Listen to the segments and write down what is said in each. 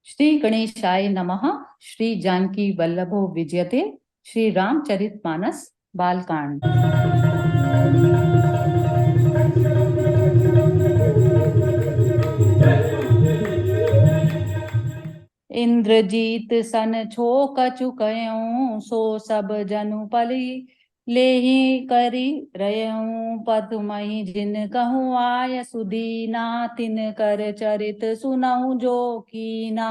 श्री गणेशाय नमः। श्री जानकी वल्लभो विजयते। श्री रामचरितमानस बालकांड। इंद्रजीत सन छो कछु कयूं, सो सब जनु पली लेहि करी रयूं। पदमहि जिन कहूँ आय सुदीना, तिन कर चरित सुनऊं जो कीना।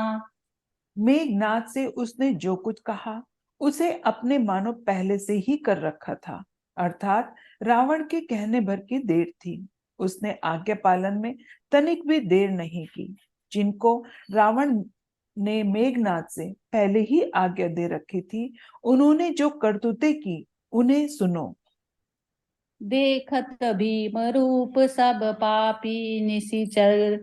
मेघनाथ से उसने जो कुछ कहा उसे अपने मानो पहले से ही कर रखा था, अर्थात रावण के कहने भर की देर थी। उसने आज्ञा पालन में तनिक भी देर नहीं की। जिनको रावण ने मेघनाथ से पहले ही आज्ञा दे रखी थी, उन्होंने जो करतूतें की उन्हें सुनो। देखत भीम रूप सब पापी, निशिचर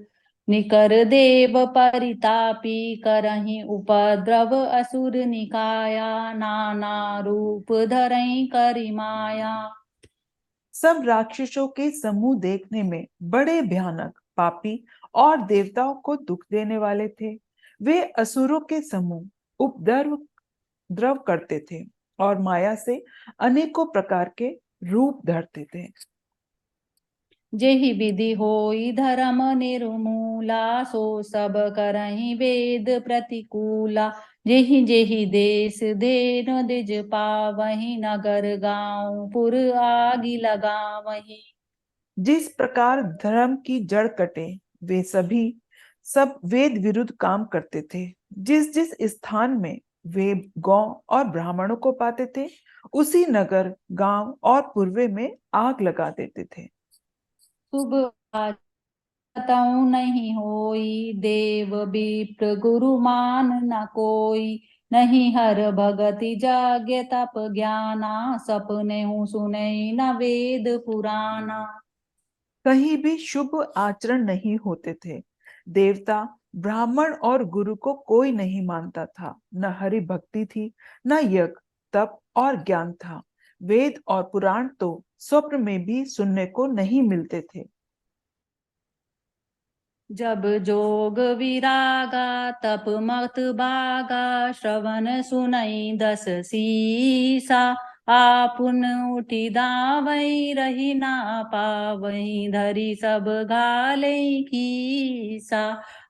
निकर देव परितापी। करहि उपद्रव असुर निकाया, नाना रूप धरई करि माया। सब राक्षसों के समूह देखने में बड़े भयानक, पापी और देवताओं को दुख देने वाले थे। वे असुरों के समूह उपद्रव द्रव करते थे और माया से अनेकों प्रकार के रूप धरते थे। जेहि विधि होई धर्म निर्मूला, सो सब करहि वेद प्रतिकूला। जेहि जेहि देश धेनु द्विज पावहि, नगर गाँव पुर आगि लगावहि। जिस प्रकार धर्म की जड़ कटे, वे सभी सब वेद विरुद्ध काम करते थे। जिस जिस स्थान में वे गौ और ब्राह्मणों को पाते थे, उसी नगर गांव और पूर्वे में आग लगा देते थे। शुभ तऊ नहीं होई, देव विप्र गुरु मान न कोई। नहीं हर भगति जाग्य तप ज्ञाना, सपने हूँ सुने न वेद पुराना। कहीं भी शुभ आचरण नहीं होते थे। देवता ब्राह्मण और गुरु को कोई नहीं मानता था। न हरि भक्ति थी, न यज्ञ तप और ज्ञान था। वेद और पुराण तो स्वप्न में भी सुनने को नहीं मिलते थे। जब जोग विरागा तप मत बागा, श्रवण सुनई दस सीसा। आपुन उठी दावई रही ना पावई, धरी सब घाले कीसा।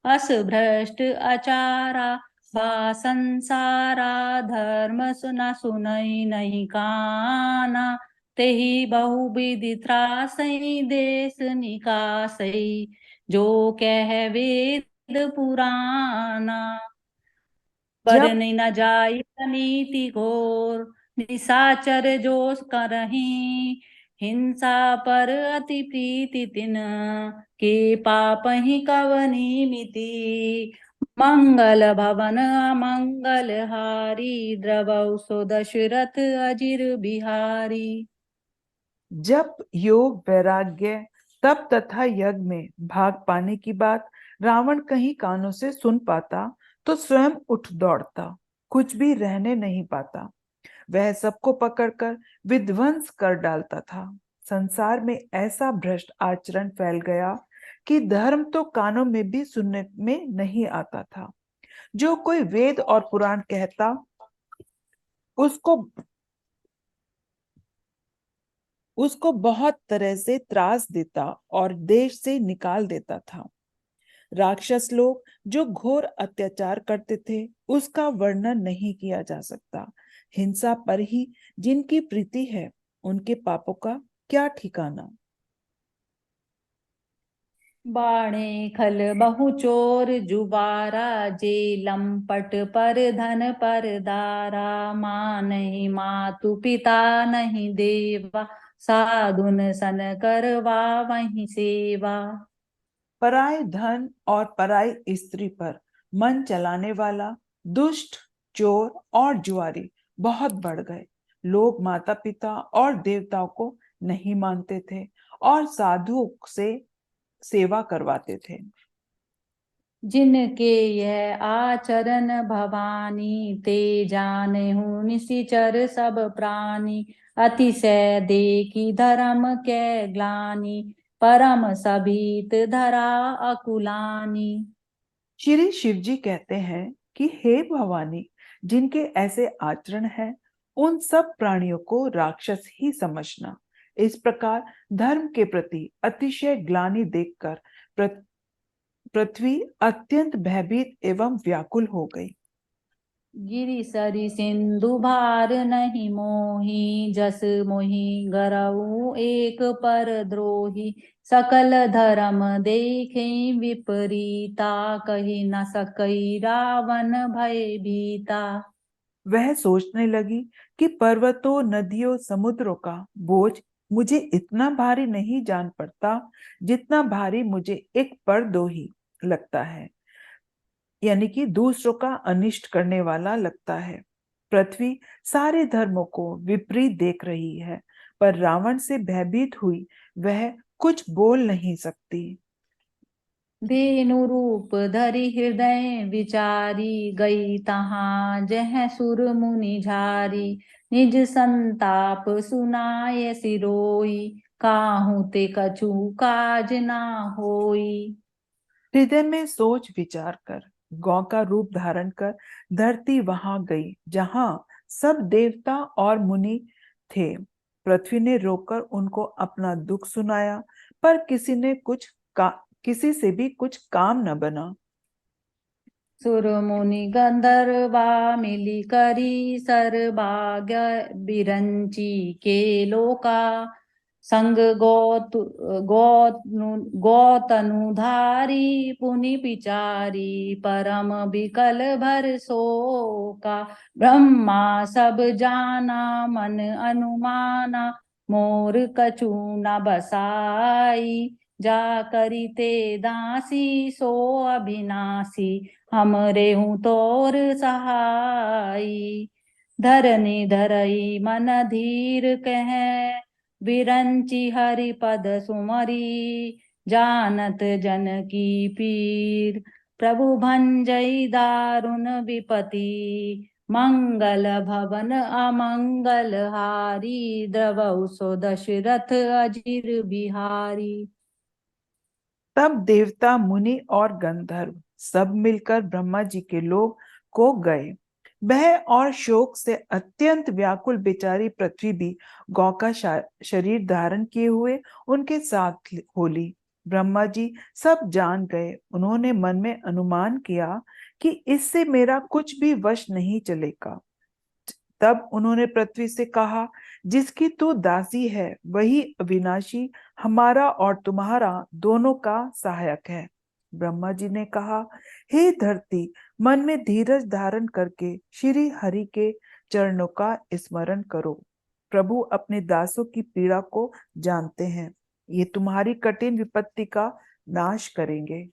अस भ्रष्ट अचारा बा संसारा, धर्म सुना सुनई नहीं काना। तेहि बहुविधि त्रासई देश निकासई, जो कह वेद पुराना। जब बरन न जाय नीति घोर, निशाचर जो करहीं। हिंसा पर अति प्रीति तिन, के पाप ही कवनी मिति। मंगल भवन अमंगल हारी, द्रवौ सो दशरथ अजिर बिहारी। जब योग वैराग्य तप तथा यज्ञ में भाग पाने की बात रावण कहीं कानों से सुन पाता, तो स्वयं उठ दौड़ता, कुछ भी रहने नहीं पाता। वह सबको पकड़कर विध्वंस कर डालता था। संसार में ऐसा भ्रष्ट आचरण फैल गया कि धर्म तो कानों में भी सुनने में नहीं आता था। जो कोई वेद और पुराण कहता, उसको उसको बहुत तरह से त्रास देता और देश से निकाल देता था। राक्षस लोग जो घोर अत्याचार करते थे, उसका वर्णन नहीं किया जा सकता। हिंसा पर ही जिनकी प्रीति है, उनके पापों का क्या ठिकाना। बाणे खल बहु चोर जुबारा, जे लंपट पर धन पर दारा। माँ नहीं मातु पिता नहीं देवा, साधुन सन करवा वही सेवा। पराय धन और पराई स्त्री पर मन चलाने वाला दुष्ट, चोर और जुआरी बहुत बढ़ गए। लोग माता पिता और देवताओं को नहीं मानते थे और साधुओं से सेवा करवाते थे। जिनके यह आचरण भवानी, ते जाने हूँ निशिचर सब प्राणी। अतिशय देखी धर्म के ग्लानि, परम सभीत धरा अकुलानी। श्री शिवजी कहते हैं कि हे भवानी, जिनके ऐसे आचरण है उन सब प्राणियों को राक्षस ही समझना। इस प्रकार धर्म के प्रति अतिशय ग्लानि देखकर पृथ्वी अत्यंत भयभीत एवं व्याकुल हो गई। गिरि सरि सिंधु भार नहीं मोही, जस मोहि गरऊ एक पर द्रोही। सकल धर्म देखे विपरीता, कही न सकई रावण भय भीता। वह सोचने लगी कि पर्वतों, नदियों, समुद्रों का बोझ मुझे इतना भारी नहीं जान पड़ता जितना भारी मुझे एक परद्रोही लगता है, यानी कि दूसरों का अनिष्ट करने वाला लगता है। पृथ्वी सारे धर्मों को विपरीत देख रही है, पर रावण से भयभीत हुई वह कुछ बोल नहीं सकती। धेनु रूप धरि हृदय विचारी, गई तहाँ जह सुर मुनि झारी। निज संताप सुनाय सिरोई, काहू ते कछु काज ना होई। हृदय में सोच विचार कर गौ का रूप धारण कर धरती वहां गई जहां सब देवता और मुनि थे। पृथ्वी ने रोकर उनको अपना दुख सुनाया, पर किसी से भी कुछ काम न बना। सुर मुनि गंधर्वा मिली करी, सर्वाग्य बिरंची के लोका। संग गौतनुधारी पुनि पिचारी, परम विकल भर शोका। ब्रह्मा सब जाना मन अनुमाना, मोर कछु न बसाई। जा करिते दासी सो अविनाशी, हमरे हूँ तोर सहाई। धरनी धरई मन धीर कह, बिरंची हरि पद सुमरी। जानत जन की पीर, प्रभु भंजई दारुण विपति। मंगल भवन अमंगल हारी, द्रवौ सो दशरथ अजिर बिहारी। तब देवता, मुनि और गंधर्व सब मिलकर ब्रह्मा जी के लोक को गए। भय और शोक से अत्यंत व्याकुल बेचारी पृथ्वी भी गौ का शरीर धारण किए हुए उनके साथ होली। ब्रह्मा जी सब जान गए। उन्होंने मन में अनुमान किया कि इससे मेरा कुछ भी वश नहीं चलेगा। तब उन्होंने पृथ्वी से कहा, जिसकी तू दासी है वही अविनाशी हमारा और तुम्हारा दोनों का सहायक है। ब्रह्मा जी ने कहा, हे धरती, मन में धीरज धारण करके श्री हरि के चरणों का स्मरण करो। प्रभु अपने दासों की पीड़ा को जानते हैं, ये तुम्हारी कठिन विपत्ति का नाश करेंगे।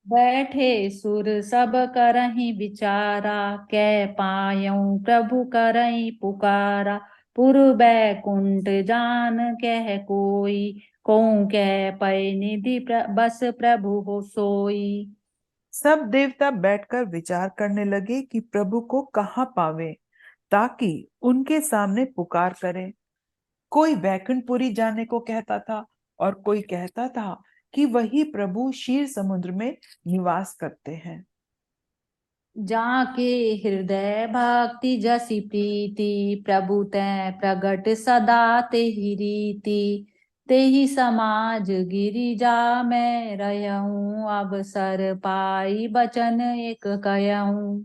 बैठे सुर सब करहि विचारा, कै पायऊँ प्रभु करहि पुकारा। पुर बैकुंठ जान कह कोई, कहूँ कह पै निधि बस प्रभु हो सोई। सब देवता बैठकर विचार करने लगे कि प्रभु को कहाँ पावे ताकि उनके सामने पुकार करें। कोई वैकुंठपुरी जाने को कहता था और कोई कहता था कि वही प्रभु क्षीर समुद्र में निवास करते हैं। जाके हृदय भक्ति जसी प्रीति, प्रभु तै प्रगट सदा तेहि रीति। तेहि समाज गिरिजा मैं रहूं, अवसर पाई बचन एक कहूं।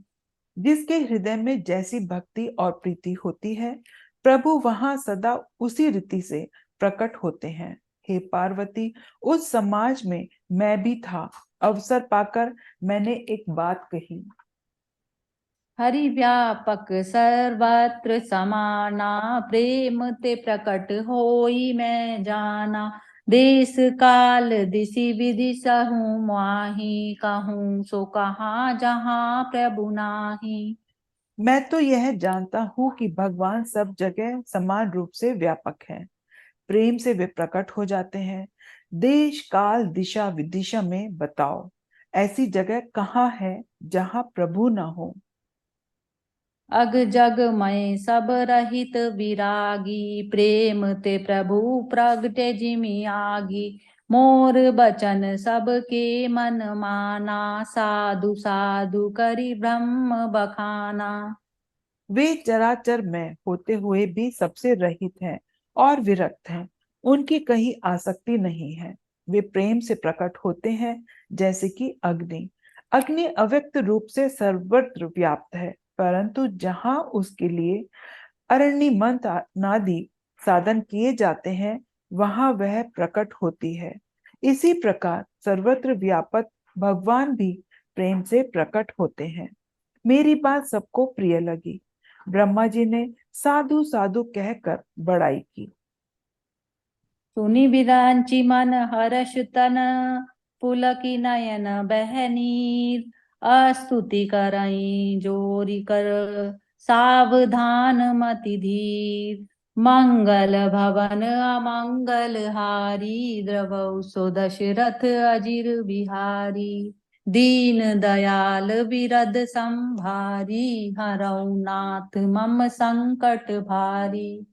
जिसके हृदय में जैसी भक्ति और प्रीति होती है, प्रभु वहां सदा उसी रीति से प्रकट होते हैं। हे पार्वती, उस समाज में मैं भी था। अवसर पाकर मैंने एक बात कही। हरि व्यापक सर्वत्र समाना, प्रेम ते प्रकट होई मैं जाना। देश काल दिशि विधि सहूँ माही, कहूँ सो कहाँ जहाँ प्रभु नाही। मैं तो यह जानता हूं कि भगवान सब जगह समान रूप से व्यापक हैं। प्रेम से वे प्रकट हो जाते हैं। देश, काल, दिशा, विदिशा में बताओ, ऐसी जगह कहाँ है जहाँ प्रभु ना हो। अग जग मैं सब रहित विरागी, प्रेम ते प्रभु प्रगटे जिमि आगी। मोर बचन सबके मन माना, साधु साधु करी ब्रह्म बखाना। वे चराचर में होते हुए भी सबसे रहित हैं और विरक्त हैं। उनकी कहीं आसक्ति नहीं है। वे प्रेम से प्रकट होते हैं, जैसे कि अग्नि। अग्नि अव्यक्त रूप से सर्वत्र व्याप्त है, परंतु जहां उसके लिए अरण्य मंत्र नादि साधन किए जाते हैं, वहां वह प्रकट होती है। इसी प्रकार सर्वत्र व्यापक भगवान भी प्रेम से प्रकट होते हैं। मेरी बात सबको प्रिय लगी। ब्रह्मा जी ने साधु साधु कहकर बड़ाई की। सुनि विरांची मन हर्ष तन, पुलकी नयन बह नीर। अस्तुति करई जोरी कर, सावधान मति धीर। मंगल भवन अमंगल हारी, द्रवौ सो दशरथ अजिर बिहारी। दीन दयाल बिरद संभारी, हरौ नाथ मम संकट भारी।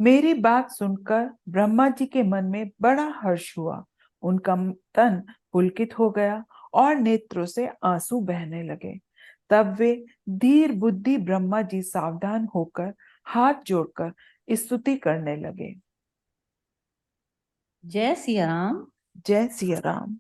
मेरी बात सुनकर ब्रह्मा जी के मन में बड़ा हर्ष हुआ। उनका तन पुलकित हो गया और नेत्रों से आंसू बहने लगे। तब वे धीर बुद्धि ब्रह्मा जी सावधान होकर हाथ जोड़कर स्तुति करने लगे। जय सिया राम। जय सिया राम।